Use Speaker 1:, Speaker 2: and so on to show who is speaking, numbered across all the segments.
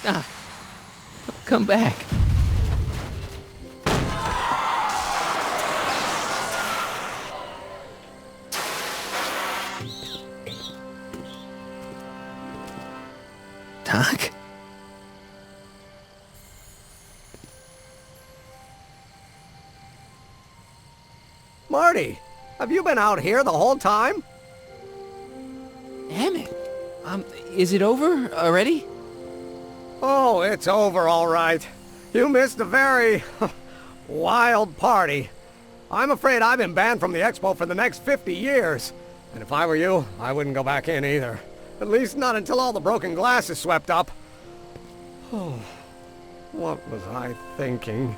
Speaker 1: Ah, come back. Doc?
Speaker 2: Marty, have you been out here the whole time?
Speaker 1: Damn it. Is it over already?
Speaker 2: Oh, it's over all right. You missed a very wild party. I'm afraid I've been banned from the expo for the next 50 years. And if I were you, I wouldn't go back in either. At least not until all the broken glass is swept up. Oh, what was I thinking?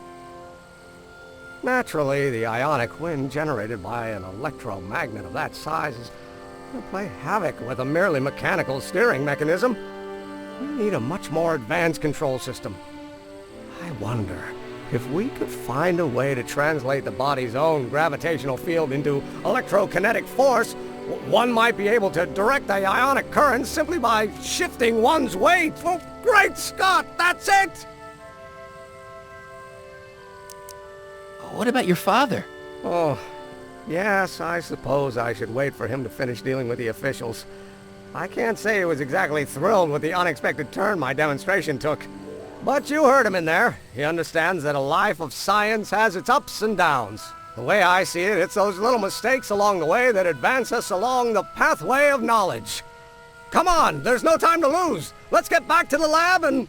Speaker 2: Naturally, the ionic wind generated by an electromagnet of that size is going to play havoc with a merely mechanical steering mechanism. We need a much more advanced control system. I wonder if we could find a way to translate the body's own gravitational field into electrokinetic force. One might be able to direct the ionic currents simply by shifting one's weight. Oh, great Scott, that's it!
Speaker 1: What about your father?
Speaker 2: Oh, yes, I suppose I should wait for him to finish dealing with the officials. I can't say he was exactly thrilled with the unexpected turn my demonstration took. But you heard him in there. He understands that a life of science has its ups and downs. The way I see it, it's those little mistakes along the way that advance us along the pathway of knowledge. Come on, there's no time to lose. Let's get back to the lab and...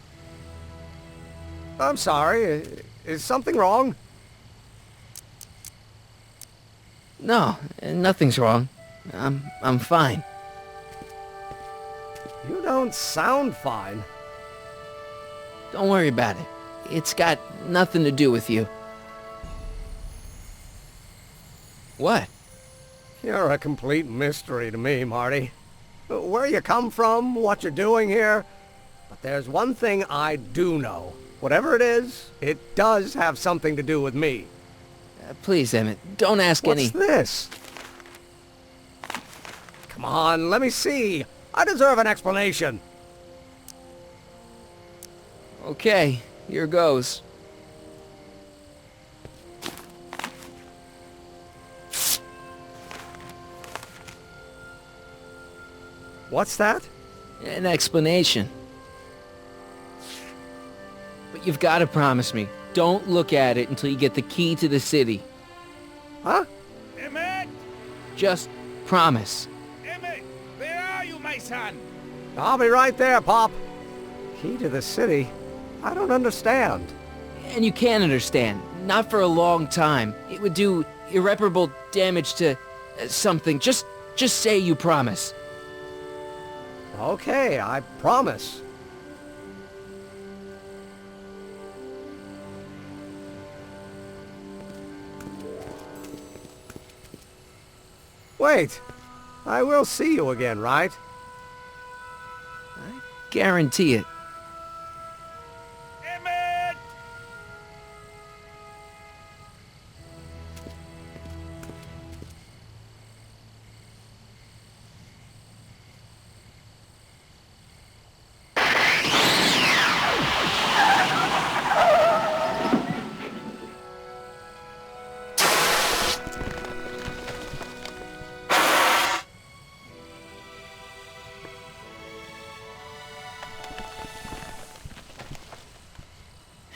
Speaker 2: I'm sorry, is something wrong?
Speaker 1: No, nothing's wrong. I'm fine.
Speaker 2: You don't sound fine.
Speaker 1: Don't worry about it. It's got nothing to do with you. What?
Speaker 2: You're a complete mystery to me, Marty. Where you come from, what you're doing here. But there's one thing I do know. Whatever it is, it does have something to do with me.
Speaker 1: Please, Emmett, don't ask any...
Speaker 2: What's this? Come on, let me see. I deserve an explanation.
Speaker 1: Okay, here goes.
Speaker 2: What's that?
Speaker 1: An explanation. But you've got to promise me, don't look at it until you get the key to the city.
Speaker 2: Huh?
Speaker 3: Emmett!
Speaker 1: Just promise.
Speaker 3: Emmett! Where are you, my son?
Speaker 2: I'll be right there, Pop. Key to the city? I don't understand.
Speaker 1: And you can understand. Not for a long time. It would do irreparable damage to something. Just say you promise.
Speaker 2: Okay, I promise. Wait, I will see you again, right?
Speaker 1: I guarantee it.
Speaker 3: Emmett!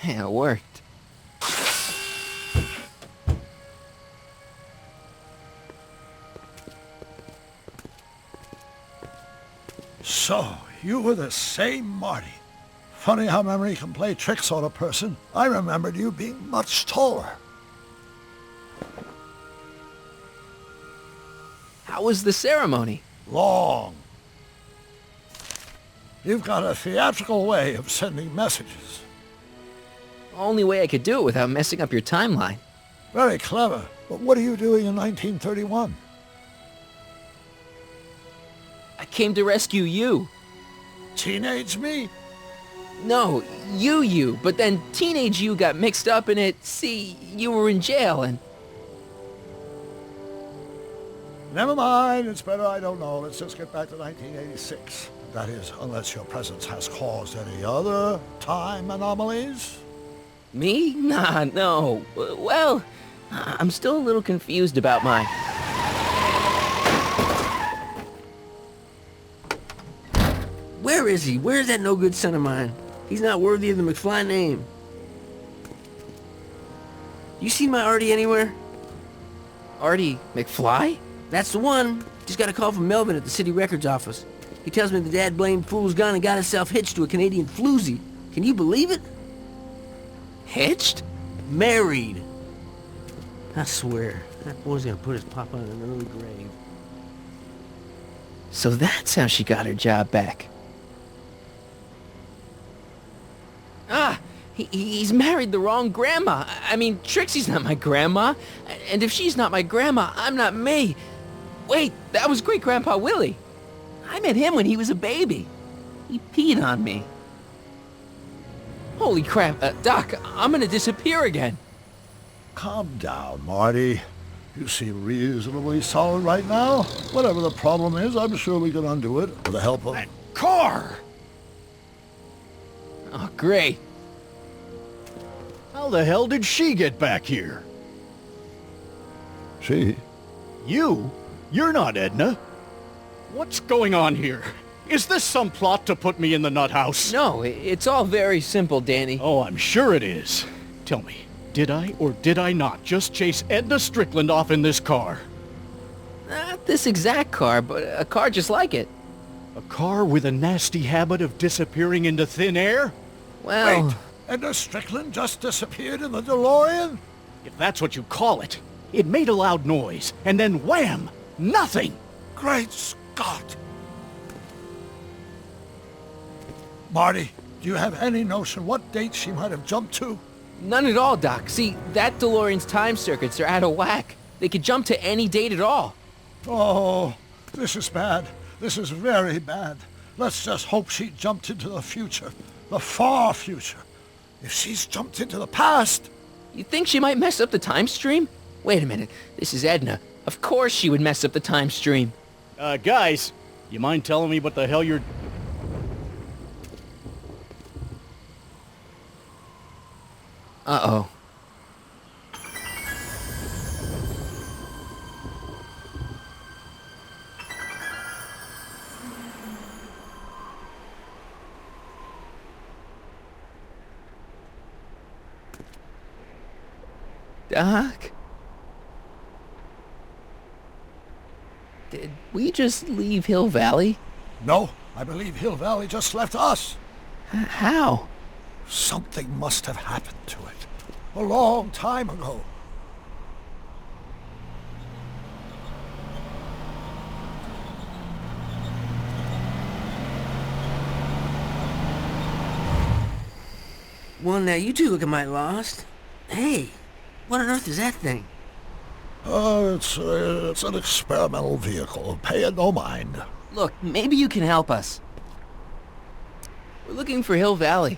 Speaker 1: Yeah, it worked.
Speaker 4: So, you were the same Marty. Funny how memory can play tricks on a person. I remembered you being much taller.
Speaker 1: How was the ceremony?
Speaker 4: Long. You've got a theatrical way of sending messages.
Speaker 1: Only way I could do it without messing up your timeline.
Speaker 4: Very clever. But what are you doing in 1931?
Speaker 1: I came to rescue you.
Speaker 4: Teenage me?
Speaker 1: No, you, but then teenage you got mixed up in it. See, you were in jail and...
Speaker 4: Never mind, it's better I don't know. Let's just get back to 1986. That is, unless your presence has caused any other time anomalies.
Speaker 1: Me? Nah, no. Well, I'm still a little confused about my...
Speaker 5: Where is he? Where's that no-good son of mine? He's not worthy of the McFly name. You seen my Artie anywhere?
Speaker 1: Artie McFly?
Speaker 5: That's the one. Just got a call from Melvin at the city records office. He tells me the dad-blamed fool's gone and got himself hitched to a Canadian floozy. Can you believe it?
Speaker 1: Hitched?
Speaker 5: Married. I swear, that boy's gonna put his papa in an early grave.
Speaker 1: So that's how she got her job back. Ah, he's married the wrong grandma. I mean, Trixie's not my grandma. And if she's not my grandma, I'm not me. Wait, that was Great-Grandpa Willie. I met him when he was a baby. He peed on me. Holy crap, Doc, I'm gonna disappear again.
Speaker 4: Calm down, Marty. You seem reasonably solid right now. Whatever the problem is, I'm sure we can undo it with the help of...
Speaker 3: That car!
Speaker 1: Oh, great.
Speaker 6: How the hell did she get back here?
Speaker 4: She?
Speaker 6: You? You're not Edna. What's going on here? Is this some plot to put me in the nut house?
Speaker 1: No, it's all very simple, Danny.
Speaker 6: Oh, I'm sure it is. Tell me, did I or did I not just chase Edna Strickland off in this car?
Speaker 1: Not this exact car, but a car just like it.
Speaker 6: A car with a nasty habit of disappearing into thin air?
Speaker 1: Well...
Speaker 4: Wait, Edna Strickland just disappeared in the DeLorean?
Speaker 6: If that's what you call it. It made a loud noise, and then wham! Nothing!
Speaker 4: Great Scott! Marty, do you have any notion what date she might have jumped to?
Speaker 1: None at all, Doc. See, that DeLorean's time circuits are out of whack. They could jump to any date at all.
Speaker 4: Oh, this is bad. This is very bad. Let's just hope she jumped into the future. The far future. If she's jumped into the past...
Speaker 1: You think she might mess up the time stream? Wait a minute. This is Edna. Of course she would mess up the time stream.
Speaker 6: Guys, you mind telling me what the hell you're...
Speaker 1: Uh-oh. Doc? Did we just leave Hill Valley?
Speaker 4: No, I believe Hill Valley just left us.
Speaker 1: How?
Speaker 4: Something must have happened to it. A long time ago.
Speaker 5: Well, now you two look a mite lost. Hey, what on earth is that thing?
Speaker 4: It's an experimental vehicle. Pay it no mind.
Speaker 1: Look, maybe you can help us. We're looking for Hill Valley.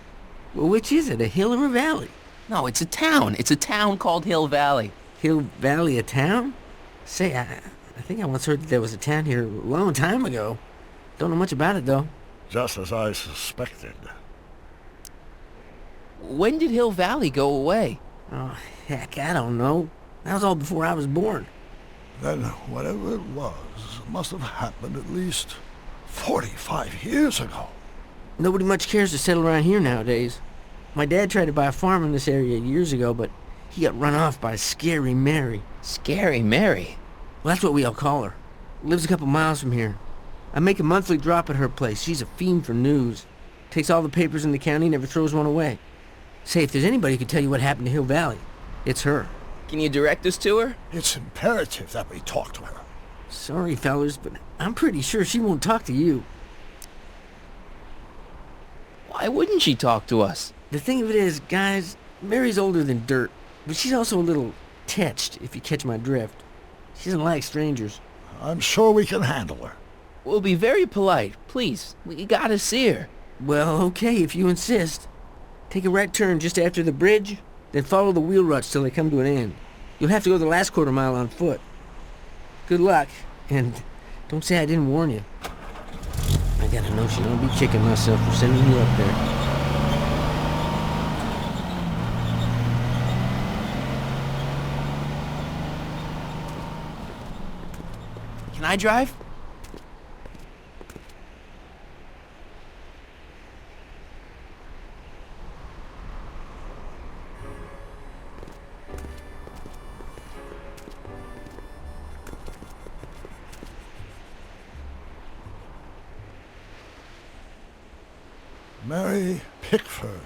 Speaker 5: Well, which is it, a hill or a valley?
Speaker 1: No, it's a town. It's a town called Hill Valley.
Speaker 5: Hill Valley, a town? Say, I think I once heard that there was a town here a long time ago. Don't know much about it, though.
Speaker 4: Just as I suspected.
Speaker 1: When did Hill Valley go away?
Speaker 5: Oh, heck, I don't know. That was all before I was born.
Speaker 4: Then whatever it was must have happened at least 45 years ago.
Speaker 5: Nobody much cares to settle around here nowadays. My dad tried to buy a farm in this area years ago, but he got run off by Scary Mary.
Speaker 1: Scary Mary?
Speaker 5: Well, that's what we all call her. Lives a couple miles from here. I make a monthly drop at her place. She's a fiend for news. Takes all the papers in the county, never throws one away. Say, if there's anybody who can tell you what happened to Hill Valley, it's her.
Speaker 1: Can you direct us to her?
Speaker 4: It's imperative that we talk to her.
Speaker 5: Sorry, fellas, but I'm pretty sure she won't talk to you.
Speaker 1: Why wouldn't she talk to us?
Speaker 5: The thing of it is, guys, Mary's older than dirt, but she's also a little tetched, if you catch my drift. She doesn't like strangers.
Speaker 4: I'm sure we can handle her.
Speaker 1: We'll be very polite. Please, we gotta see her.
Speaker 5: Well, okay, if you insist. Take a right turn just after the bridge, then follow the wheel ruts till they come to an end. You'll have to go the last quarter mile on foot. Good luck, and don't say I didn't warn you. I I got a notion I'll be kicking myself for sending you up there.
Speaker 1: Can I drive?
Speaker 4: Mary Pickford.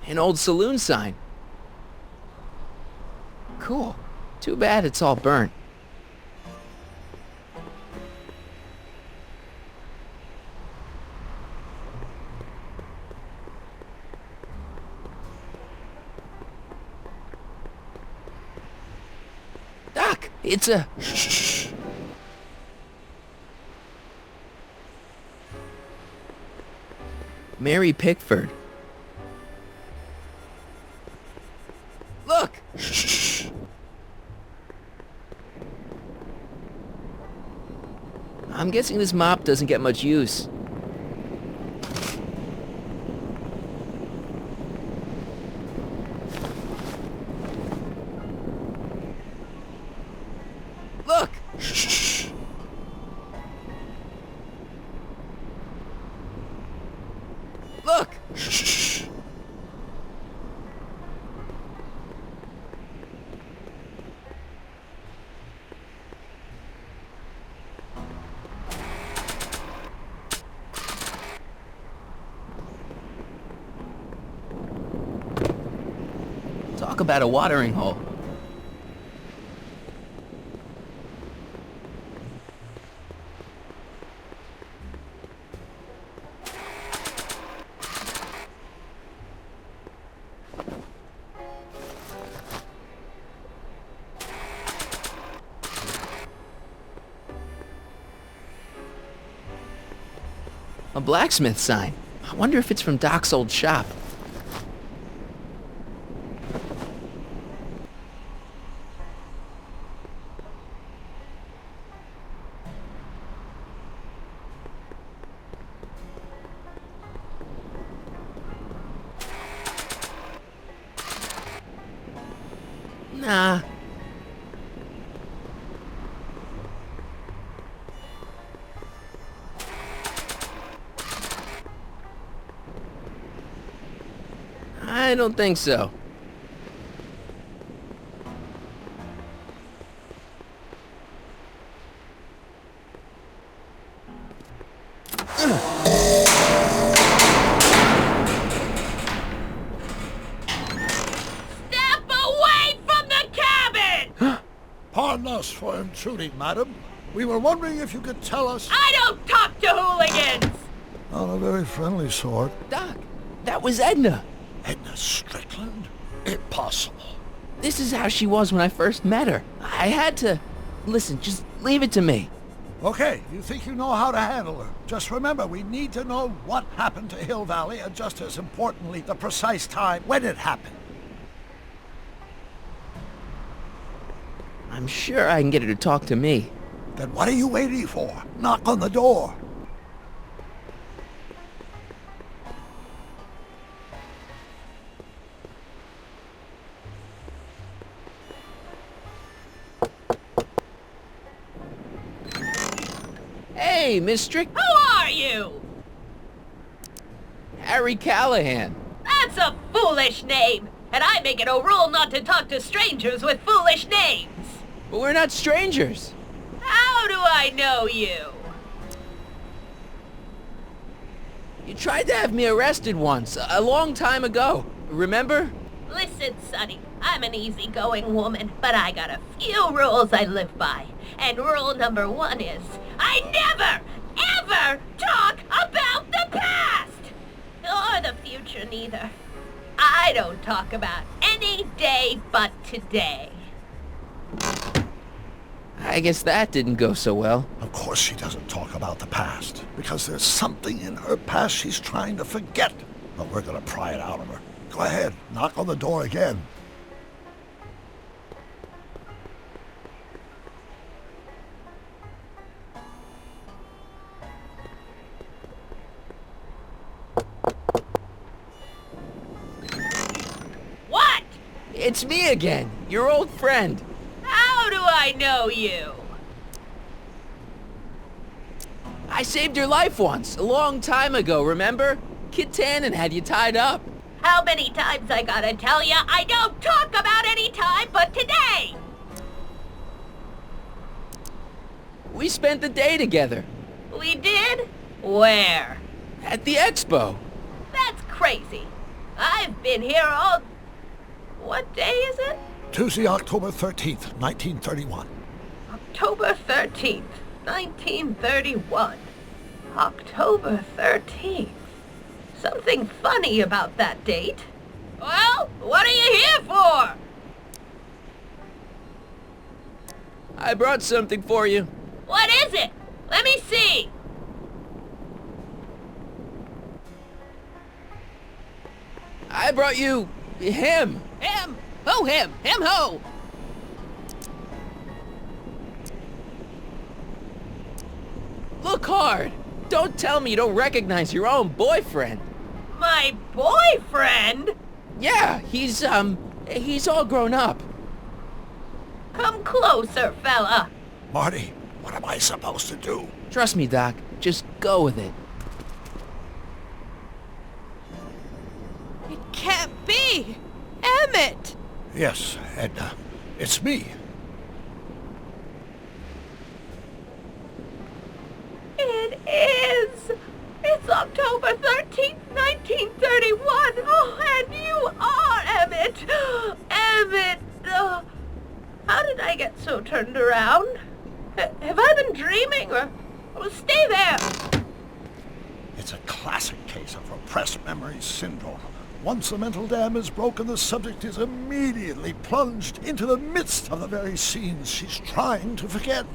Speaker 1: An old saloon sign. Cool. Too bad it's all burnt. Doc, it's a...
Speaker 4: Shh.
Speaker 1: Mary Pickford. Look!
Speaker 4: Shh.
Speaker 1: I'm guessing this mop doesn't get much use. Look!
Speaker 4: Shh.
Speaker 1: Look!
Speaker 4: Shh.
Speaker 1: Talk about a watering hole. A blacksmith sign. I wonder if it's from Doc's old shop. Nah. I don't think so.
Speaker 7: Step away from the cabin!
Speaker 4: Pardon us for intruding, madam. We were wondering if you could tell us...
Speaker 7: I don't talk to hooligans!
Speaker 4: Not a very friendly sort.
Speaker 1: Doc, that was Edna.
Speaker 4: Edna Strickland? Impossible.
Speaker 1: This is how she was when I first met her. I had to... Listen, just leave it to me.
Speaker 4: Okay, you think you know how to handle her. Just remember, we need to know what happened to Hill Valley, and just as importantly, the precise time when it happened.
Speaker 1: I'm sure I can get her to talk to me.
Speaker 4: Then what are you waiting for? Knock on the door.
Speaker 1: Hey, Miss Strick...
Speaker 7: Who are you?
Speaker 1: Harry Callahan.
Speaker 7: That's a foolish name, and I make it a rule not to talk to strangers with foolish names.
Speaker 1: But we're not strangers.
Speaker 7: How do I know you?
Speaker 1: You tried to have me arrested once, a long time ago. Remember?
Speaker 7: Listen, Sonny, I'm an easygoing woman, but I got a few rules I live by. And rule number 1 is, I never, ever never talk about the past! Or the future, neither. I don't talk about any day but today.
Speaker 1: I guess that didn't go so well.
Speaker 4: Of course she doesn't talk about the past, because there's something in her past she's trying to forget. But we're gonna pry it out of her. Go ahead, knock on the door again.
Speaker 7: What?
Speaker 1: It's me again, your old friend.
Speaker 7: How do I know you?
Speaker 1: I saved your life once, a long time ago, remember? Kid Tannen had you tied up.
Speaker 7: How many times I gotta tell ya I don't talk about any time but today?
Speaker 1: We spent the day together.
Speaker 7: We did? Where?
Speaker 1: At the expo.
Speaker 7: That's crazy. I've been here all... What day is it?
Speaker 4: Tuesday, October 13th, 1931.
Speaker 7: October 13th, 1931. October 13th. Something funny about that date. Well, what are you here for?
Speaker 1: I brought something for you.
Speaker 7: What is it? Let me see.
Speaker 1: I brought you... him.
Speaker 7: Him? Who him? Him who?
Speaker 1: Look hard. Don't tell me you don't recognize your own boyfriend.
Speaker 7: My boyfriend?
Speaker 1: Yeah, he's all grown up.
Speaker 7: Come closer, fella.
Speaker 4: Marty, what am I supposed to do?
Speaker 1: Trust me, Doc. Just go with it.
Speaker 7: It can't be. Emmett!
Speaker 4: Yes, Edna. It's me.
Speaker 7: It is! It's October 13th, 1931! Oh, and you are Emmett! Emmett! How did I get so turned around? Have I been dreaming, or stay there?
Speaker 4: It's a classic case of repressed memory syndrome. Once the mental dam is broken, the subject is immediately plunged into the midst of the very scenes she's trying to forget.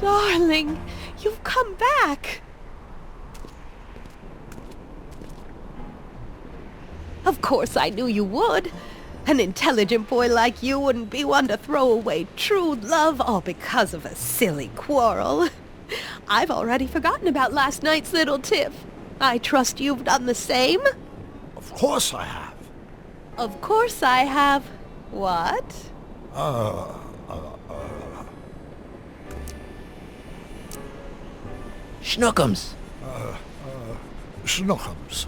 Speaker 8: Darling, you've come back. Of course I knew you would. An intelligent boy like you wouldn't be one to throw away true love all because of a silly quarrel. I've already forgotten about last night's little tiff. I trust you've done the same?
Speaker 4: Of course I have.
Speaker 8: Of course I have. What?
Speaker 1: Schnookums.
Speaker 4: Schnookums.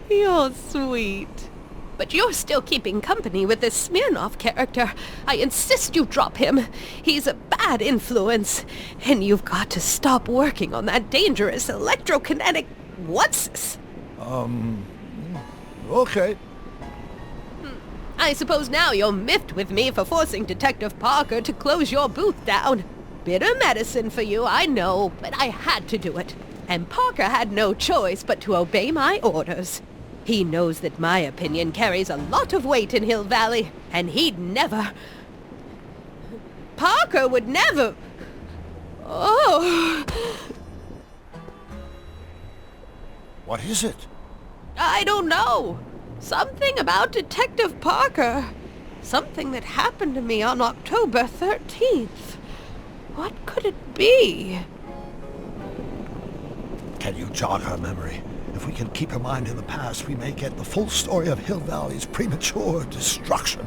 Speaker 8: You're sweet. But you're still keeping company with this Smirnoff character. I insist you drop him. He's a bad influence. And you've got to stop working on that dangerous electrokinetic... What's this?
Speaker 4: Okay.
Speaker 8: I suppose now you're miffed with me for forcing Detective Parker to close your booth down. Bitter medicine for you, I know, but I had to do it. And Parker had no choice but to obey my orders. He knows that my opinion carries a lot of weight in Hill Valley, and he'd never... Parker would never... Oh...
Speaker 4: What is it?
Speaker 8: I don't know. Something about Detective Parker. Something that happened to me on October 13th. What could it be?
Speaker 4: Can you jog her memory? If we can keep her mind in the past, we may get the full story of Hill Valley's premature destruction.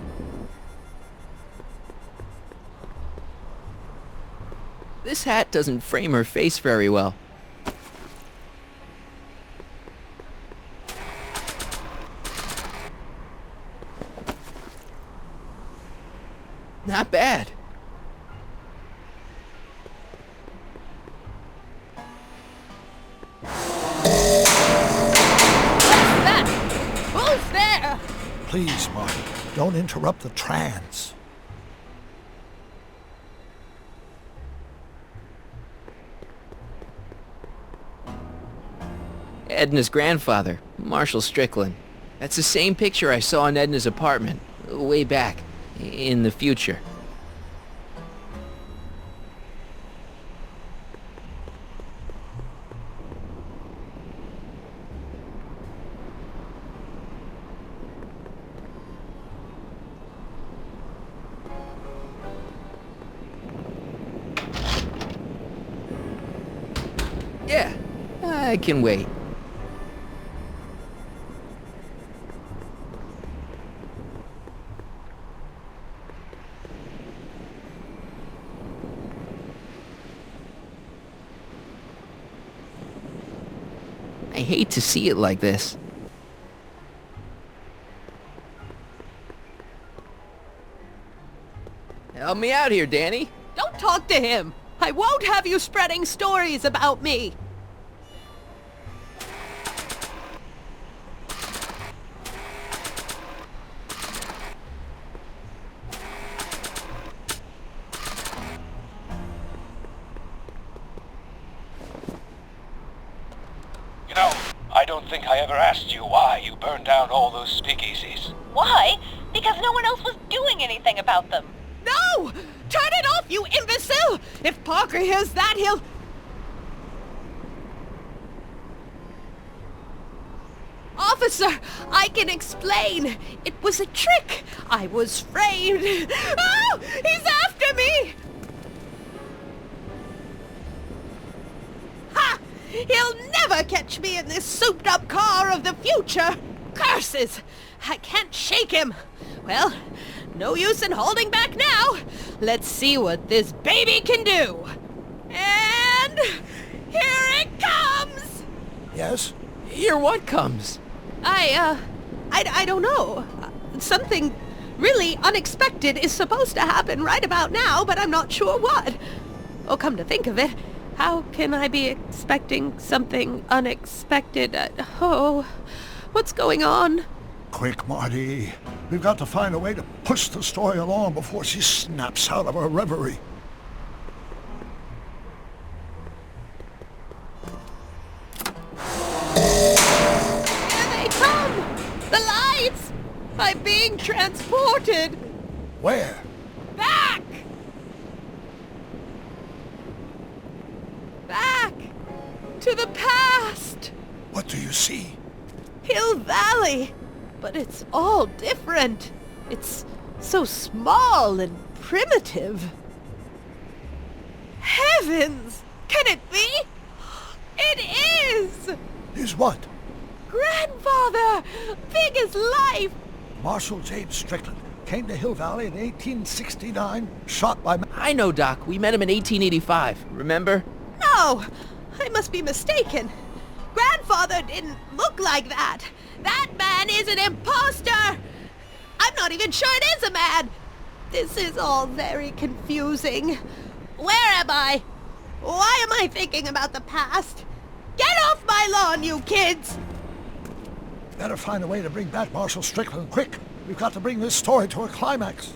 Speaker 1: This hat doesn't frame her face very well. Not bad.
Speaker 4: Please, Marty, don't interrupt the trance.
Speaker 1: Edna's grandfather, Marshall Strickland. That's the same picture I saw in Edna's apartment, way back, in the future. Yeah, I can wait. I hate to see it like this. Help me out here, Danny.
Speaker 8: Don't talk to him. I won't have you spreading stories about me.
Speaker 9: You know, I don't think I ever asked you why you burned down all those speakeasies.
Speaker 7: Why? Because no one else was doing anything about them.
Speaker 8: No! Turn it off, you imbecile! If Parker hears that, he'll... Officer, I can explain. It was a trick. I was framed. Oh! He's after me! Ha! He'll never catch me in this souped-up car of the future. Curses! I can't shake him. Well, no use in holding back now. Let's see what this baby can do. And here it comes!
Speaker 4: Yes?
Speaker 1: Here what comes?
Speaker 8: I don't know. Something really unexpected is supposed to happen right about now, but I'm not sure what. Oh, come to think of it, how can I be expecting something unexpected? What's going on?
Speaker 4: Quick, Marty. We've got to find a way to push the story along before she snaps out of her reverie.
Speaker 8: Here they come! The lights! I'm being transported!
Speaker 4: Where?
Speaker 8: Back! Back! To the past!
Speaker 4: What do you see?
Speaker 8: Hill Valley! But it's all different. It's so small and primitive. Heavens! Can it be? It is!
Speaker 4: Is what?
Speaker 8: Grandfather! Big as life!
Speaker 4: Marshall James Strickland came to Hill Valley in 1869, shot by...
Speaker 1: I know, Doc. We met him in 1885. Remember?
Speaker 8: No! I must be mistaken. Grandfather didn't look like that. That man is an imposter! I'm not even sure it is a man! This is all very confusing. Where am I? Why am I thinking about the past? Get off my lawn, you kids!
Speaker 4: Better find a way to bring back Marshall Strickland, quick! We've got to bring this story to a climax.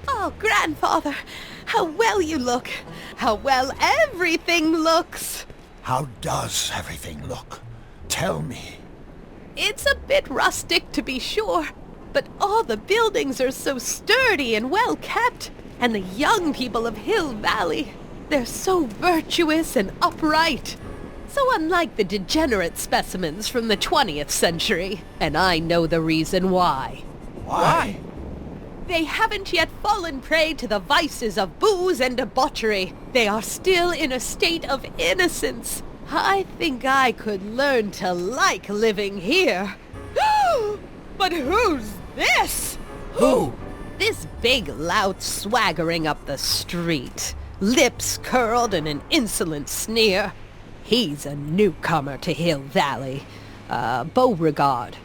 Speaker 8: Oh, Grandfather, how well you look. How well everything looks.
Speaker 4: How does everything look? Tell me.
Speaker 8: It's a bit rustic, to be sure, but all the buildings are so sturdy and well kept. And the young people of Hill Valley, they're so virtuous and upright. So unlike the degenerate specimens from the 20th century. And I know the reason why.
Speaker 4: Why?
Speaker 8: They haven't yet fallen prey to the vices of booze and debauchery. They are still in a state of innocence. I think I could learn to like living here. But who's this?
Speaker 4: Who?
Speaker 8: This big lout swaggering up the street, lips curled in an insolent sneer. He's a newcomer to Hill Valley. Beauregard.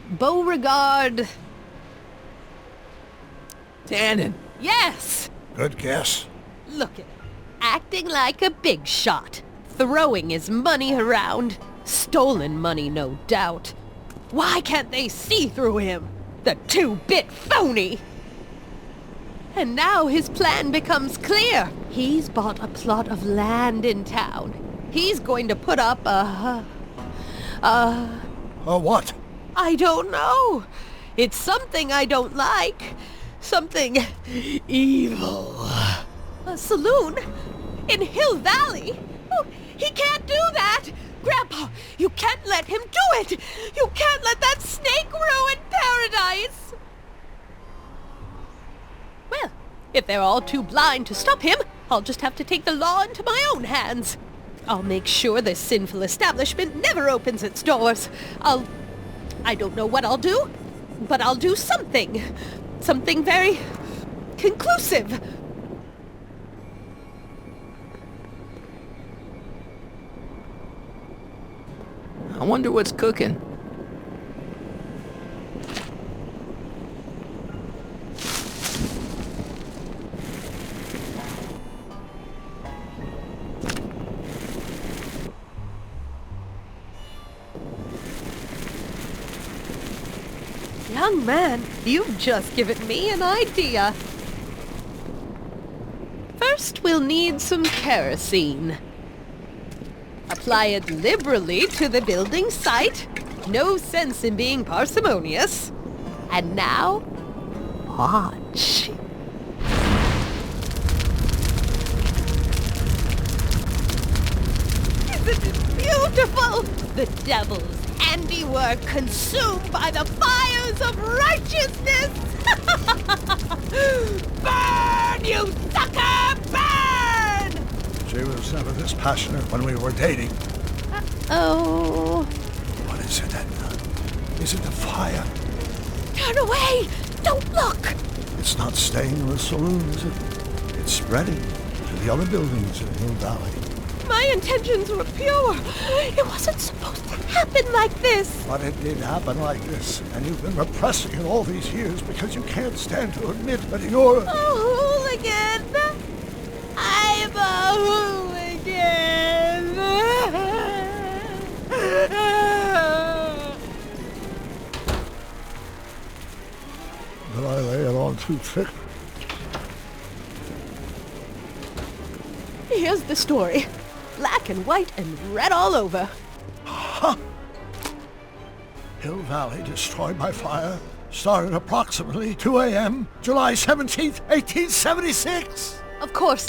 Speaker 8: Beauregard...
Speaker 1: Tannen.
Speaker 8: Yes!
Speaker 4: Good guess.
Speaker 8: Look at him, acting like a big shot, throwing his money around. Stolen money, no doubt. Why can't they see through him? The two-bit phony! And now his plan becomes clear. He's bought a plot of land in town. He's going to put up a
Speaker 4: what?
Speaker 8: I don't know. It's something I don't like. Something evil. A saloon? In Hill Valley? Oh, he can't do that! Grandpa, you can't let him do it! You can't let that snake ruin paradise! Well, if they're all too blind to stop him, I'll just have to take the law into my own hands. I'll make sure this sinful establishment never opens its doors. I don't know what I'll do, but I'll do something. Something very conclusive.
Speaker 1: I wonder what's cooking.
Speaker 8: Young man, you've just given me an idea. First, we'll need some kerosene. Apply it liberally to the building site. No sense in being parsimonious. And now, watch. Isn't it beautiful? The devil's handiwork consumed by the fires of righteousness! Burn, you sucker! Burn!
Speaker 4: She was never this passionate when we were dating.
Speaker 8: Oh.
Speaker 4: What is it, Edna? Is it the fire?
Speaker 8: Turn away! Don't look!
Speaker 4: It's not staying in the saloon, is it? It's spreading to the other buildings in Hill Valley.
Speaker 8: My intentions were pure. It wasn't supposed to happen like this.
Speaker 4: But it did happen like this, and you've been repressing it all these years because you can't stand to admit that you're
Speaker 8: A hooligan. I'm a hooligan.
Speaker 4: Did I lay it on too thick?
Speaker 8: Here's the story. Black and white and red all over.
Speaker 4: Huh! Hill Valley destroyed by fire started approximately 2 a.m., July 17th, 1876.
Speaker 8: Of course,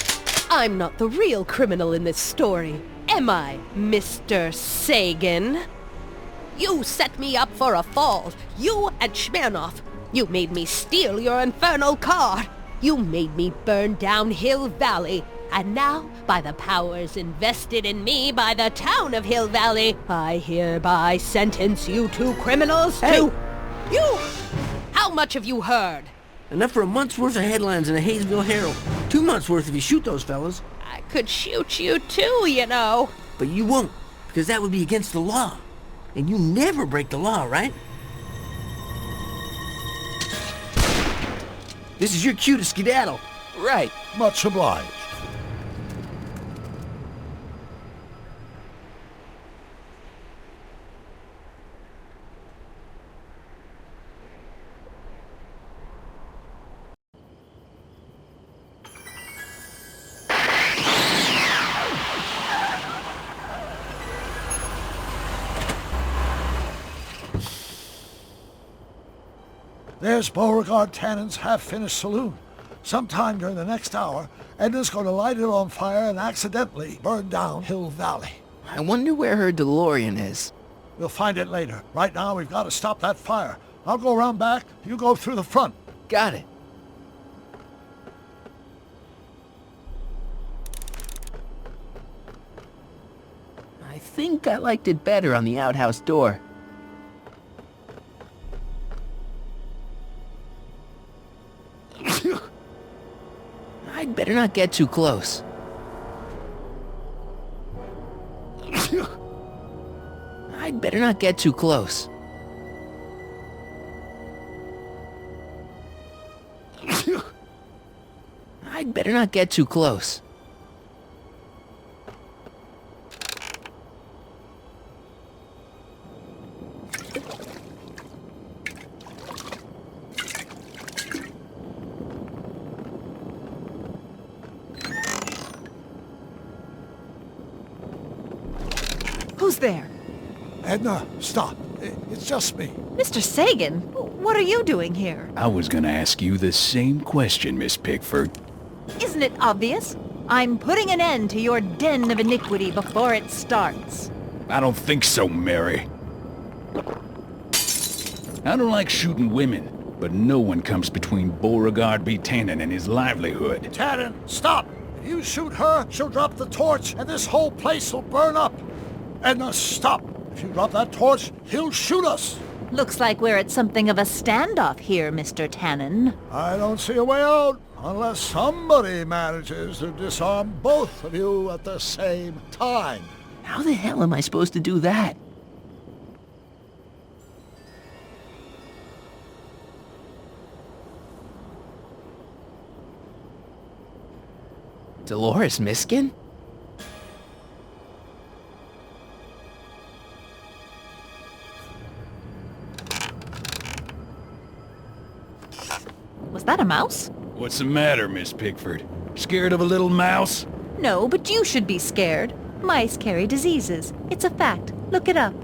Speaker 8: I'm not the real criminal in this story. Am I, Mr. Sagan? You set me up for a fall. You and Smirnoff. You made me steal your infernal car. You made me burn down Hill Valley. And now, by the powers invested in me by the town of Hill Valley, I hereby sentence you two criminals to... You! How much have you heard?
Speaker 5: Enough for a month's worth of headlines in the Hayesville Herald. 2 months worth if you shoot those fellas.
Speaker 8: I could shoot you too, you know.
Speaker 5: But you won't, because that would be against the law. And you never break the law, right? This is your cue to skedaddle.
Speaker 1: Right.
Speaker 4: Much obliged. There's Beauregard Tannen's half-finished saloon. Sometime during the next hour, Edna's going to light it on fire and accidentally burn down Hill Valley.
Speaker 1: I wonder where her DeLorean is.
Speaker 4: We'll find it later. Right now, we've got to stop that fire. I'll go around back. You go through the front.
Speaker 1: Got it. I think I liked it better on the outhouse door. I'd better not get too close. I'd better not get too close. I'd better not get too close.
Speaker 10: Who's there?
Speaker 4: Edna, stop. It's just me.
Speaker 10: Mr. Sagan, what are you doing here?
Speaker 11: I was gonna ask you the same question, Miss Pickford.
Speaker 10: Isn't it obvious? I'm putting an end to your den of iniquity before it starts.
Speaker 11: I don't think so, Mary. I don't like shooting women, but no one comes between Beauregard B. Tannen and his livelihood.
Speaker 4: Tannen, stop! If you shoot her, she'll drop the torch, and this whole place will burn up. Edna, stop! If you drop that torch, he'll shoot us.
Speaker 10: Looks like we're at something of a standoff here, Mr. Tannen.
Speaker 4: I don't see a way out, unless somebody manages to disarm both of you at the same time.
Speaker 1: How the hell am I supposed to do that? Dolores Miskin?
Speaker 10: Was that a mouse?
Speaker 11: What's the matter, Miss Pickford? Scared of a little mouse?
Speaker 10: No, but you should be scared. Mice carry diseases. It's a fact. Look it up.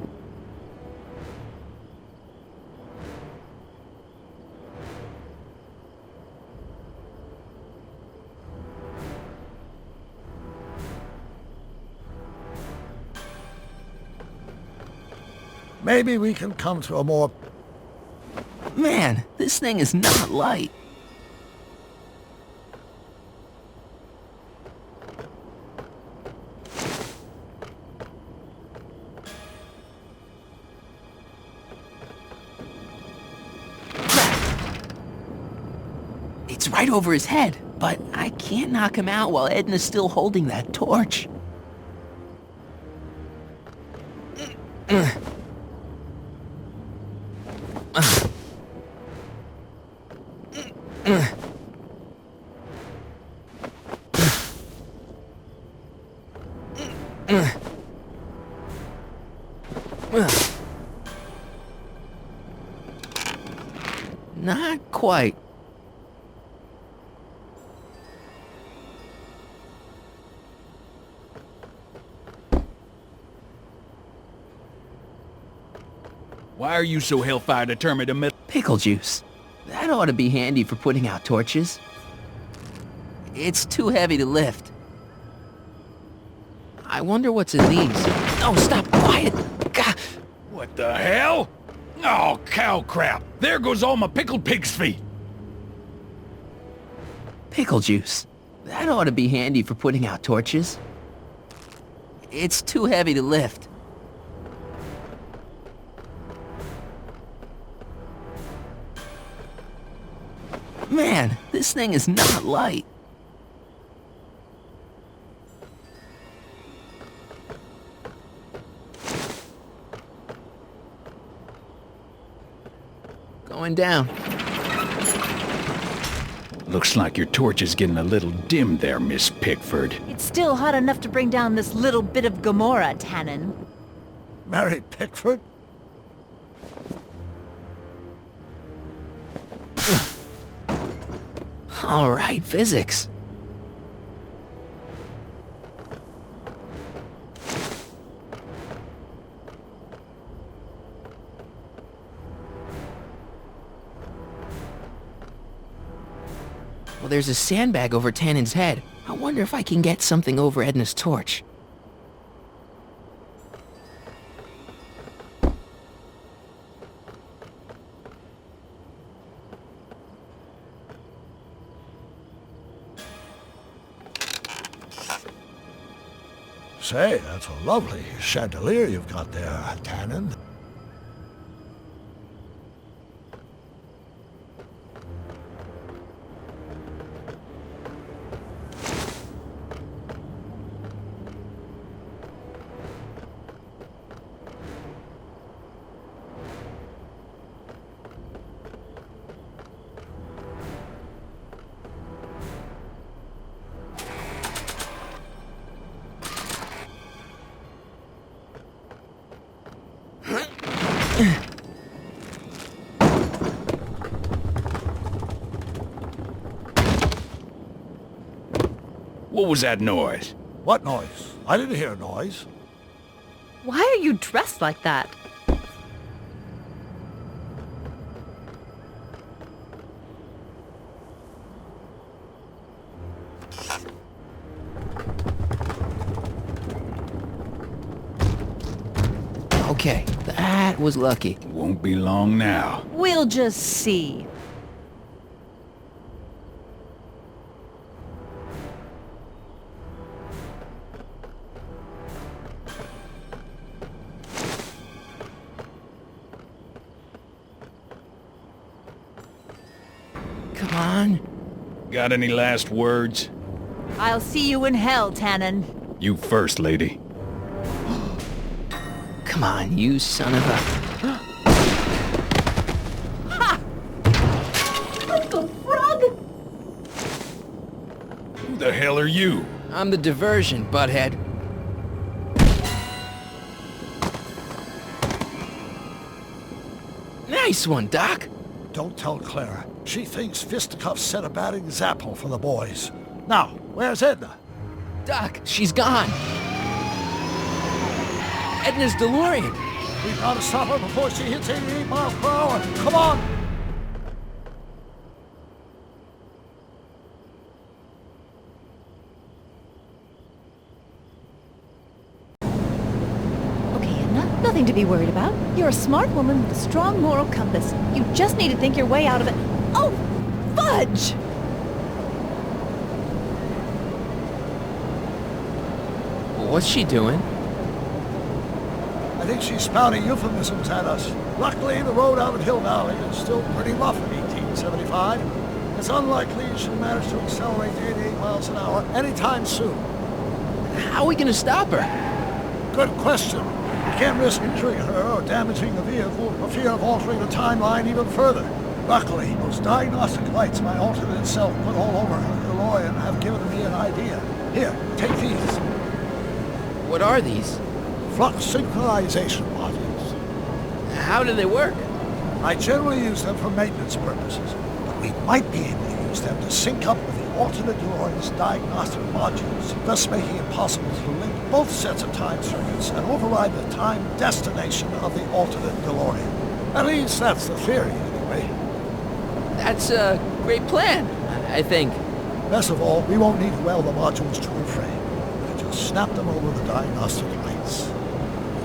Speaker 4: Maybe we can come to a more...
Speaker 1: Man, this thing is not light. It's right over his head, but I can't knock him out while Edna's still holding that torch. Not quite.
Speaker 11: Why are you so hellfire determined to
Speaker 1: Pickle juice. That ought to be handy for putting out torches. It's too heavy to lift. I wonder what's in these. Oh, stop! Quiet! Gah.
Speaker 11: What the hell? Oh, cow crap! There goes all my pickled pig's feet!
Speaker 1: Pickle juice. That ought to be handy for putting out torches. It's too heavy to lift. Man, this thing is not light. Going down.
Speaker 11: Looks like your torch is getting a little dim there, Miss Pickford.
Speaker 10: It's still hot enough to bring down this little bit of Gomorrah, Tannen.
Speaker 4: Mary Pickford?
Speaker 1: All right, physics. Well, there's a sandbag over Tannen's head. I wonder if I can get something over Edna's torch.
Speaker 4: Say, that's a lovely chandelier you've got there, Tannen.
Speaker 11: What was that noise?
Speaker 4: What noise? I didn't hear a noise.
Speaker 10: Why are you dressed like that?
Speaker 1: Okay, that was lucky.
Speaker 11: Won't be long now.
Speaker 10: We'll just see.
Speaker 1: Come on.
Speaker 11: Got any last words?
Speaker 10: I'll see you in hell, Tannen.
Speaker 11: You first, lady.
Speaker 1: Come on, you son of a...
Speaker 7: Ha! Uncle Frog!
Speaker 11: Who the hell are you?
Speaker 1: I'm the diversion, butthead. Nice one, Doc.
Speaker 4: Don't tell Clara. She thinks fisticuffs set a bad example for the boys. Now, where's Edna?
Speaker 1: Doc, she's gone. Edna's DeLorean.
Speaker 4: We've got to stop her before she hits 88 miles per hour. Come on!
Speaker 10: Okay, Edna, nothing to be worried about. You're a smart woman with a strong moral compass. You just need to think your way out of it. Oh, fudge!
Speaker 1: What's she doing?
Speaker 4: I think she's spouting euphemisms at us. Luckily, the road out of Hill Valley is still pretty rough in 1875. It's unlikely she'll manage to accelerate to 88 miles an hour anytime soon.
Speaker 1: How are we gonna stop her?
Speaker 4: Good question. We can't risk injuring her or damaging the vehicle for fear of altering the timeline even further. Luckily, those diagnostic lights my alternate self put all over her DeLorean have given me an idea. Here, take these.
Speaker 1: What are these?
Speaker 4: Flux synchronization modules.
Speaker 1: How do they work?
Speaker 4: I generally use them for maintenance purposes, but we might be able to use them to sync up with the alternate DeLorean's diagnostic modules, thus making it possible to link both sets of time circuits and override the time destination of the alternate DeLorean. At least that's the theory, anyway.
Speaker 1: That's a great plan, I think.
Speaker 4: Best of all, we won't need to weld the modules to a frame. We'll just snap them over the diagnostic lights.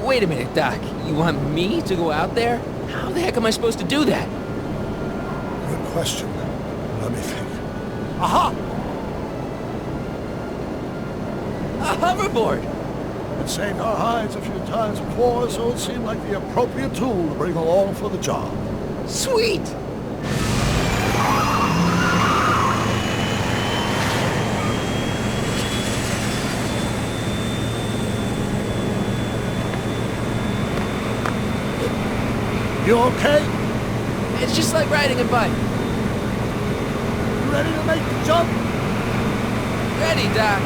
Speaker 1: Wait a minute, Doc. You want me to go out there? How the heck am I supposed to do that?
Speaker 4: Good question. Let me think. Aha!
Speaker 1: A hoverboard!
Speaker 4: It saved our hides a few times before, so it seemed like the appropriate tool to bring along for the job.
Speaker 1: Sweet!
Speaker 4: You okay?
Speaker 1: It's just like riding a bike.
Speaker 4: You ready to make the jump?
Speaker 1: Ready, Doc.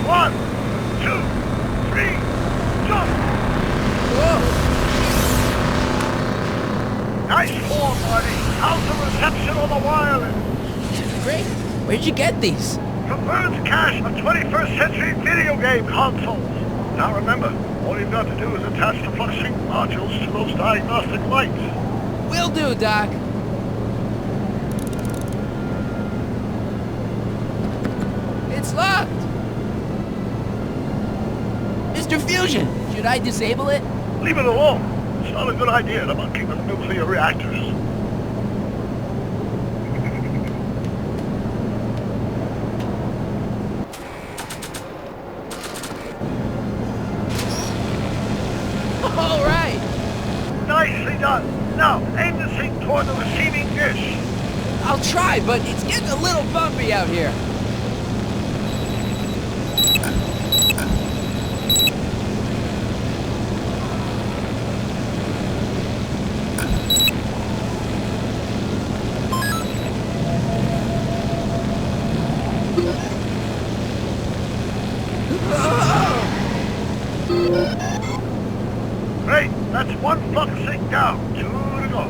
Speaker 3: 1, 2, 3, jump!
Speaker 1: Whoa!
Speaker 3: Nice form, Marty. How's the reception on the wireless?
Speaker 1: Great. Where'd you get these?
Speaker 3: From Bird's cache of 21st century video game consoles. Now remember, all you've got to do is attach the flux sync modules to those diagnostic lights.
Speaker 1: Will do, Doc. It's locked. Mr. Fusion, should I disable it?
Speaker 3: Leave it alone. It's not a good idea to monkey with nuclear reactors.
Speaker 1: All right.
Speaker 3: Nicely done. Now, aim the sync toward the receiving dish.
Speaker 1: I'll try, but it's getting a little bumpy out here.
Speaker 3: Great. That's one flux sync down. 2 to go.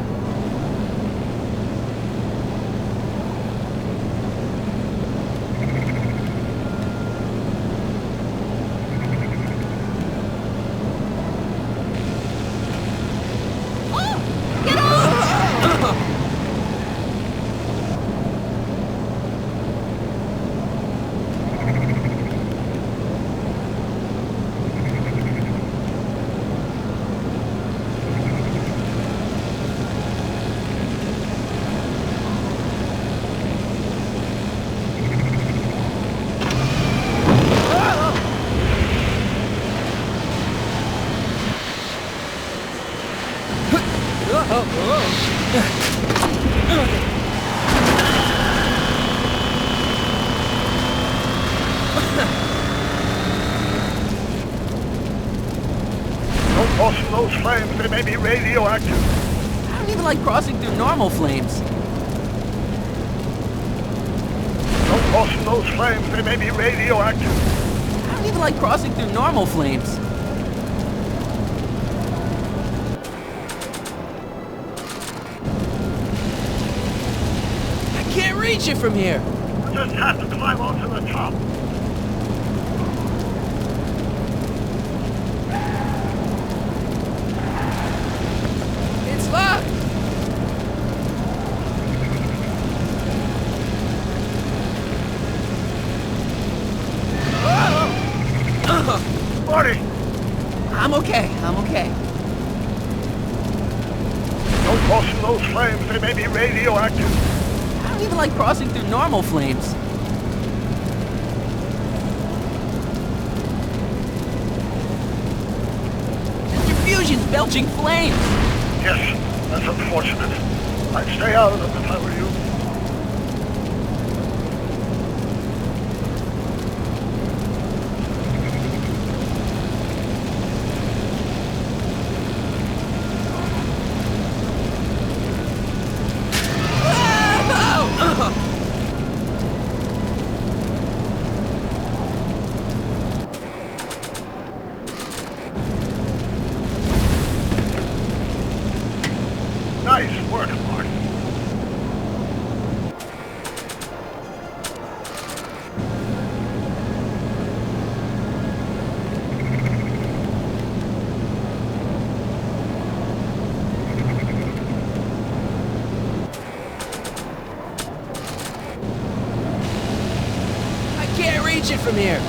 Speaker 3: flames, they may be radioactive.
Speaker 1: I don't even like crossing through normal flames.
Speaker 3: Don't cross in those flames, they may be radioactive.
Speaker 1: I don't even like crossing through normal flames. I can't reach it from here.
Speaker 3: You just have to climb onto the top.
Speaker 1: It's locked.
Speaker 3: Marty,
Speaker 1: I'm okay.
Speaker 3: don't cross in those flames, they may be radioactive.
Speaker 1: I don't even like crossing through normal flames. Centrifuge's belching flames.
Speaker 3: Yes, that's unfortunate. I'd stay out of them if I were you. Nice work, Marty.
Speaker 1: I can't reach it from here.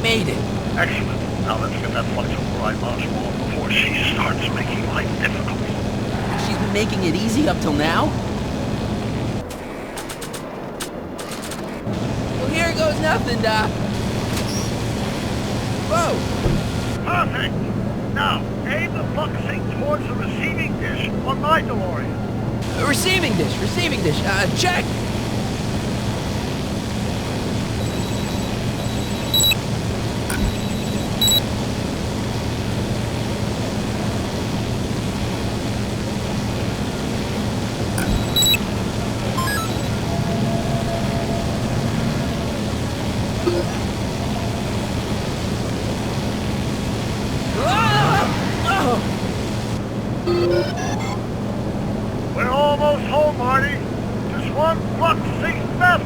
Speaker 1: Made it.
Speaker 3: Excellent. Now let's get that flux override module off before she starts making life difficult.
Speaker 1: She's been making it easy up till now. Well, here goes nothing, Doc. Whoa.
Speaker 3: Perfect. Now, aim the flux sink towards the receiving dish on my DeLorean.
Speaker 1: Receiving dish. Check.
Speaker 3: We're almost home, Marty. Just one flux sink left.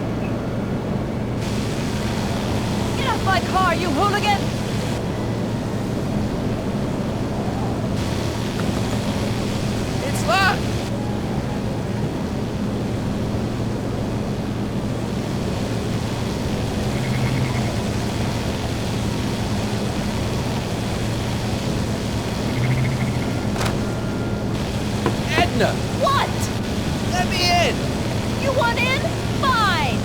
Speaker 10: Get off my car, you hooligan!
Speaker 1: It's locked. Edna,
Speaker 10: What?
Speaker 1: let me in.
Speaker 10: You want in? Fine!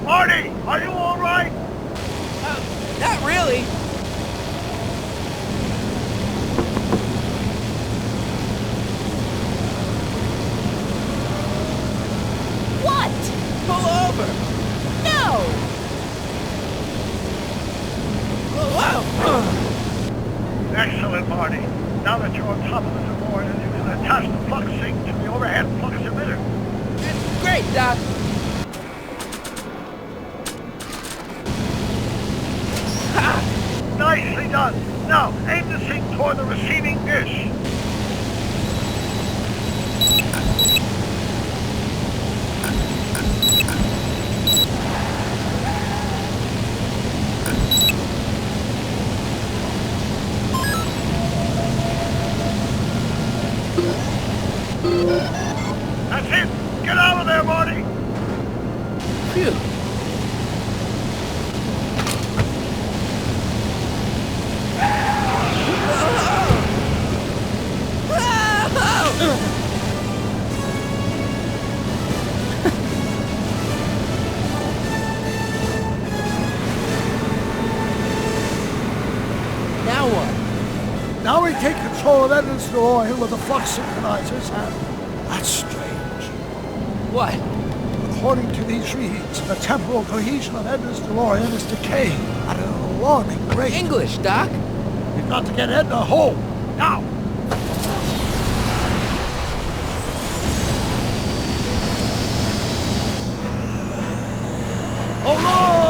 Speaker 3: Marty, are you all right?
Speaker 1: Not really.
Speaker 10: What?
Speaker 1: Pull over.
Speaker 10: No!
Speaker 1: Whoa.
Speaker 3: Excellent, Marty. Now that you're on top of the DeLorean, you can attach the flux sink to the overhead flux emitter.
Speaker 1: Great, Doc.
Speaker 3: Nicely done. Now, aim the sink toward the receiving dish. That's it. Get out of there, Marty.
Speaker 1: Phew. Now what?
Speaker 4: Now we take control of Edna's DeLorean with the flux synchronizers, and that's strange.
Speaker 1: What?
Speaker 4: According to these readings, the temporal cohesion of Edna's DeLorean is decaying at an alarming rate.
Speaker 1: English, Doc.
Speaker 4: We've got to get Edna home, now! Hold on!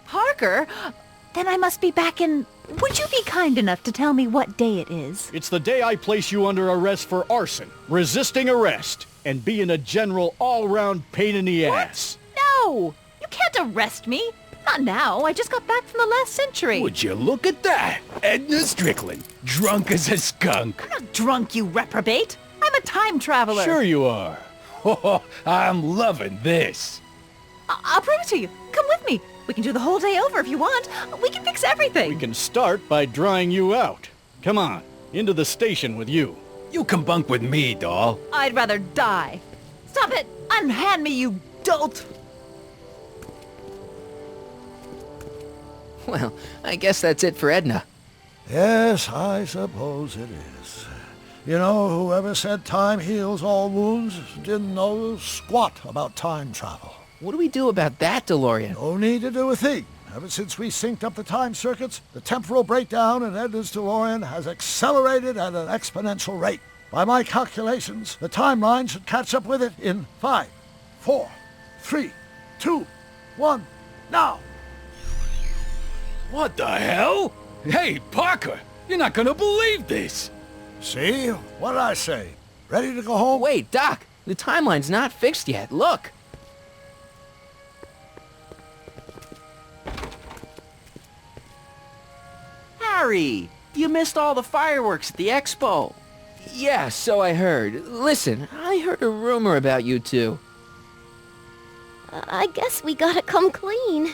Speaker 10: Parker? Then I must be back in... Would you be kind enough to tell me what day it is?
Speaker 6: It's the day I place you under arrest for arson, resisting arrest, and being a general all-round pain in the ass.
Speaker 10: No! You can't arrest me. Not now. I just got back from the last century.
Speaker 11: Would you look at that? Edna Strickland, drunk as a skunk.
Speaker 10: I'm not drunk, you reprobate. I'm a time traveler.
Speaker 6: Sure you are.
Speaker 11: Oh, I'm loving this.
Speaker 10: I'll prove it to you. Come with me. We can do the whole day over if you want. We can fix everything.
Speaker 6: We can start by drying you out. Come on, into the station with you.
Speaker 11: You can bunk with me, doll.
Speaker 10: I'd rather die. Stop it! Unhand me, you dolt!
Speaker 1: Well, I guess that's it for Edna.
Speaker 4: Yes, I suppose it is. You know, whoever said time heals all wounds didn't know squat about time travel.
Speaker 1: What do we do about that, DeLorean?
Speaker 4: No need to do a thing. Ever since we synced up the time circuits, the temporal breakdown in Edna's DeLorean has accelerated at an exponential rate. By my calculations, the timeline should catch up with it in 5, 4, 3, 2, 1, now!
Speaker 11: What the hell? Hey, Parker, you're not gonna believe this.
Speaker 4: See? What did I say? Ready to go home?
Speaker 1: Wait, Doc, the timeline's not fixed yet. Look.
Speaker 5: Harry, you missed all the fireworks at the expo.
Speaker 1: Yeah, so I heard. Listen, I heard a rumor about you two.
Speaker 12: I guess we gotta come clean.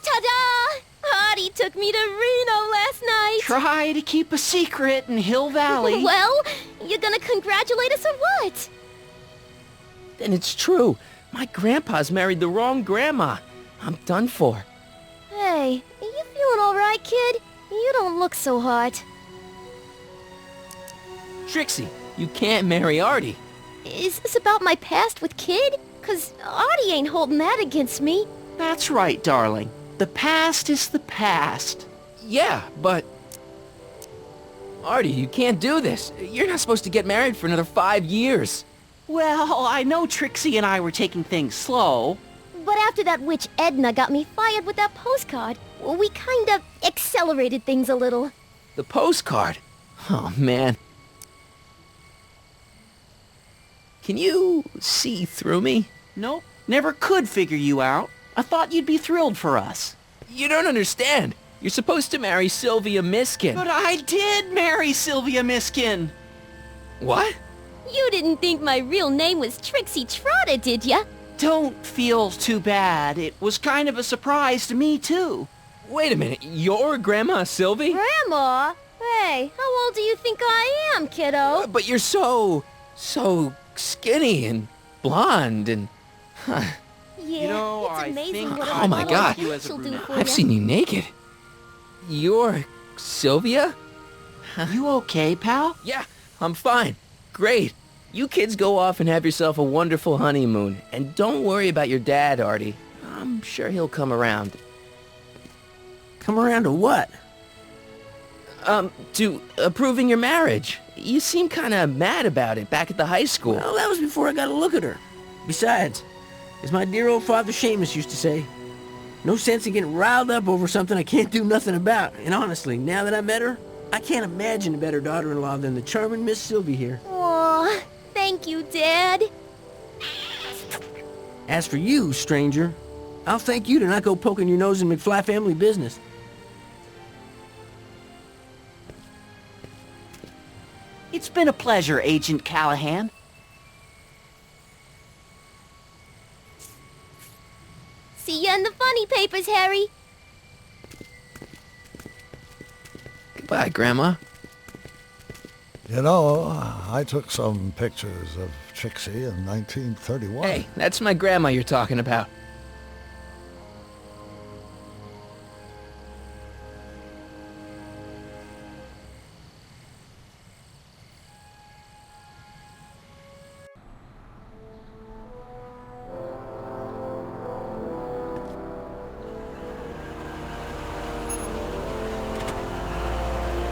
Speaker 12: Ta-da! Artie took me to Reno last night.
Speaker 5: Try to keep a secret in Hill Valley.
Speaker 12: Well, you gonna congratulate us or what?
Speaker 1: And it's true. My grandpa's married the wrong grandma. I'm done for.
Speaker 12: Hey, are you feeling all right, kid? You don't look so hot.
Speaker 1: Trixie, you can't marry Artie.
Speaker 12: Is this about my past with Kid? 'Cause Artie ain't holding that against me.
Speaker 5: That's right, darling. The past is the past.
Speaker 1: Yeah, but... Artie, you can't do this. You're not supposed to get married for another 5 years.
Speaker 5: Well, I know Trixie and I were taking things slow.
Speaker 12: But after that witch Edna got me fired with that postcard, we kind of accelerated things a little.
Speaker 1: The postcard? Oh, man. Can you see through me?
Speaker 5: Nope, never could figure you out. I thought you'd be thrilled for us.
Speaker 1: You don't understand. You're supposed to marry Sylvia Miskin.
Speaker 5: But I did marry Sylvia Miskin.
Speaker 1: What?
Speaker 12: You didn't think my real name was Trixie Trotter, did ya?
Speaker 5: Don't feel too bad. It was kind of a surprise to me, too.
Speaker 1: Wait a minute. You're Grandma Sylvie?
Speaker 12: Grandma? Hey, how old do you think I am, kiddo?
Speaker 1: But you're so skinny and blonde and...
Speaker 12: Yeah,
Speaker 5: You know,
Speaker 12: it's
Speaker 5: I
Speaker 12: amazing
Speaker 5: think
Speaker 12: what
Speaker 1: Oh
Speaker 12: a
Speaker 1: my
Speaker 12: model
Speaker 1: God.
Speaker 12: like you she'll do for
Speaker 1: I've
Speaker 12: ya.
Speaker 1: seen you naked. You're Sylvia?
Speaker 5: You okay, pal?
Speaker 1: Yeah, I'm fine. Great. You kids go off and have yourself a wonderful honeymoon. And don't worry about your dad, Artie. I'm sure he'll come around.
Speaker 5: Come around to what?
Speaker 1: To approving your marriage. You seem kind of mad about it back at the high school.
Speaker 5: Well, that was before I got a look at her. Besides, as my dear old father Seamus used to say, no sense in getting riled up over something I can't do nothing about. And honestly, now that I met her, I can't imagine a better daughter-in-law than the charming Miss Sylvie here.
Speaker 12: Aw, thank you, Dad.
Speaker 5: As for you, stranger, I'll thank you to not go poking your nose in McFly family business.
Speaker 13: It's been a pleasure, Agent Callahan.
Speaker 12: See ya in the funny papers, Harry.
Speaker 1: Goodbye, Grandma.
Speaker 4: You know, I took some pictures of Trixie in 1931.
Speaker 1: Hey, that's my grandma you're talking about.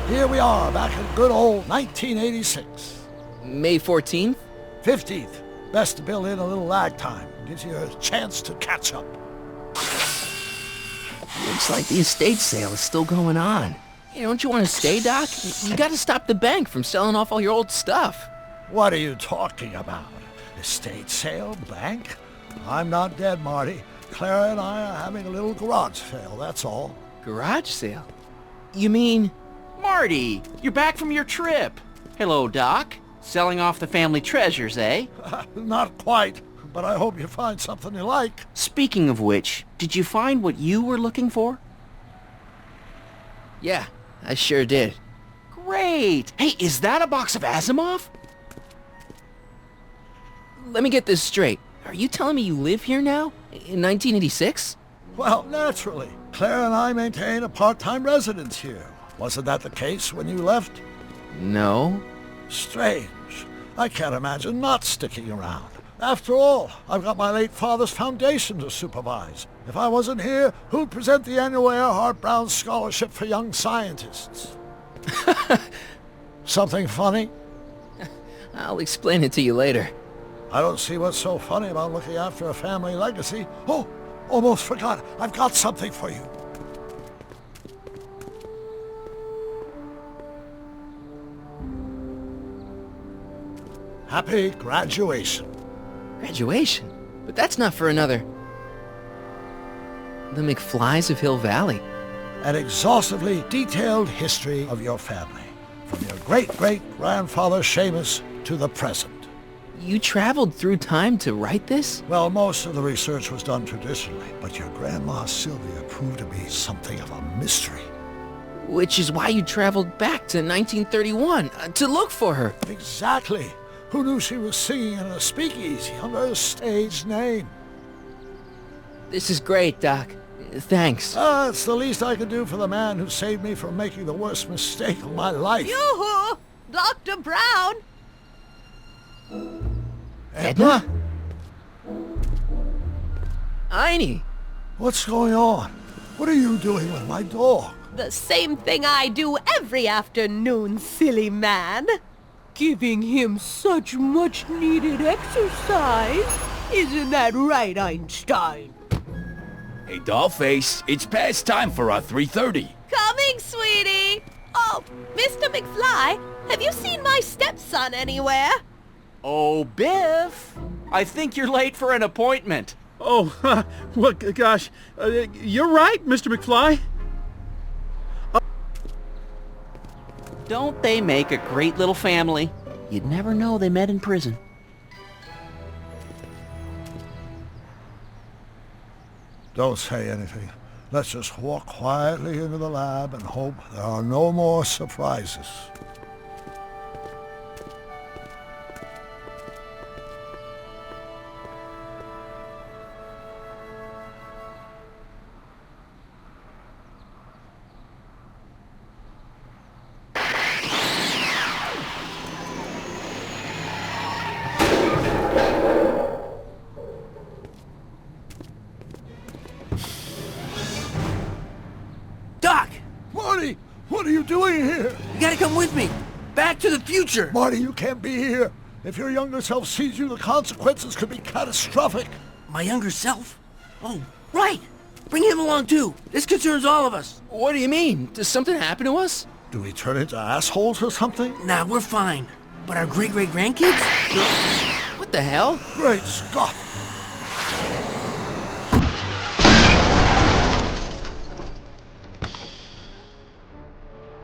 Speaker 4: Here we are, back in good old 1986.
Speaker 1: May 14th?
Speaker 4: 15th. Best to build in a little lag time. Gives you a chance to catch up.
Speaker 1: Looks like the estate sale is still going on. Hey, don't you want to stay, Doc? You gotta stop the bank from selling off all your old stuff.
Speaker 4: What are you talking about? Estate sale? Bank? I'm not dead, Marty. Clara and I are having a little garage sale, that's all.
Speaker 1: Garage sale? You mean...
Speaker 13: Marty, you're back from your trip. Hello, Doc. Selling off the family treasures, eh?
Speaker 4: Not quite, but I hope you find something you like.
Speaker 13: Speaking of which, did you find what you were looking for?
Speaker 1: Yeah, I sure did.
Speaker 13: Great. Hey, is that a box of Asimov?
Speaker 1: Let me get this straight. Are you telling me you live here now? In 1986?
Speaker 4: Well, naturally. Claire and I maintain a part-time residence here. Wasn't that the case when you left?
Speaker 1: No.
Speaker 4: Strange. I can't imagine not sticking around. After all, I've got my late father's foundation to supervise. If I wasn't here, who'd present the annual Earhart Brown Scholarship for Young Scientists? Something funny?
Speaker 1: I'll explain it to you later.
Speaker 4: I don't see what's so funny about looking after a family legacy. Oh, almost forgot. I've got something for you. Happy graduation.
Speaker 1: Graduation? But that's not for another... The McFlys of Hill Valley.
Speaker 4: An exhaustively detailed history of your family, from your great-great-grandfather Seamus to the present.
Speaker 1: You traveled through time to write this?
Speaker 4: Well, most of the research was done traditionally, but your grandma Sylvia proved to be something of a mystery.
Speaker 1: Which is why you traveled back to 1931, to look for her.
Speaker 4: Exactly. Who knew she was singing in a speakeasy under a stage name?
Speaker 1: This is great, Doc. Thanks.
Speaker 4: It's the least I can do for the man who saved me from making the worst mistake of my life.
Speaker 8: Yoo-hoo! Dr. Brown!
Speaker 1: Edna? Einie!
Speaker 4: What's going on? What are you doing with my dog?
Speaker 8: The same thing I do every afternoon, silly man. Giving him such much-needed exercise. Isn't that right, Einstein?
Speaker 11: Hey, Dollface, it's past time for our 3:30.
Speaker 8: Coming, sweetie! Oh, Mr. McFly, have you seen my stepson anywhere?
Speaker 13: Oh, Biff! I think you're late for an appointment.
Speaker 6: Oh, well, gosh, you're right, Mr. McFly.
Speaker 13: Don't they make a great little family? You'd never know they met in prison.
Speaker 4: Don't say anything. Let's just walk quietly into the lab and hope there are no more surprises.
Speaker 5: Doc!
Speaker 4: Marty, what are you doing here?
Speaker 5: You gotta come with me. Back to the future.
Speaker 4: Marty, you can't be here. If your younger self sees you, the consequences could be catastrophic.
Speaker 5: My younger self? Oh, right. Bring him along too. This concerns all of us.
Speaker 1: What do you mean? Does something happen to us?
Speaker 4: Do we turn into assholes or something?
Speaker 5: Nah, we're fine. But our great-great-grandkids?
Speaker 1: What the hell?
Speaker 4: Great Scott!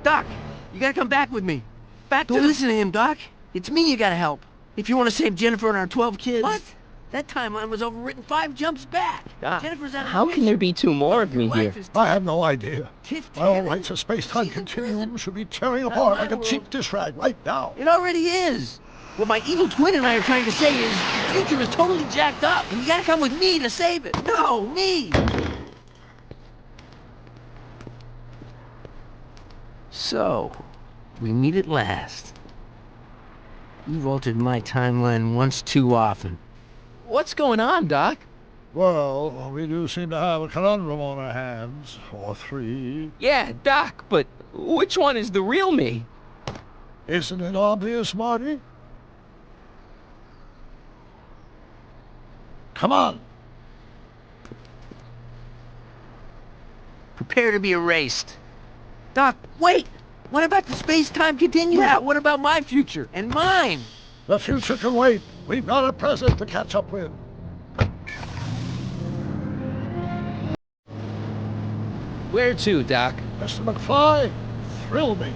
Speaker 5: Doc, you gotta come back with me. Don't listen to him, Doc. It's me you gotta help. If you want to save Jennifer and our 12 kids. What? That timeline was overwritten 5 jumps back.
Speaker 1: Doc,
Speaker 5: Jennifer's out of
Speaker 1: how can there be 2 more of me here?
Speaker 4: I have no idea. My own rights of space-time continuum should be tearing apart like a cheap dish rag right now.
Speaker 5: It already is. What my evil twin and I are trying to say is the future is totally jacked up, and you gotta come with me to save it. No, me! So, we meet at last. You've altered my timeline once too often.
Speaker 1: What's going on, Doc?
Speaker 4: Well, we do seem to have a conundrum on our hands. Or 3.
Speaker 1: Yeah, Doc, but which one is the real me?
Speaker 4: Isn't it obvious, Marty? Come on.
Speaker 5: Prepare to be erased. Doc, wait! What about the space-time continuum? Yeah, what about my future? And mine?
Speaker 4: The future can wait. We've got a present to catch up with.
Speaker 1: Where to, Doc?
Speaker 4: Mr. McFly, thrill me.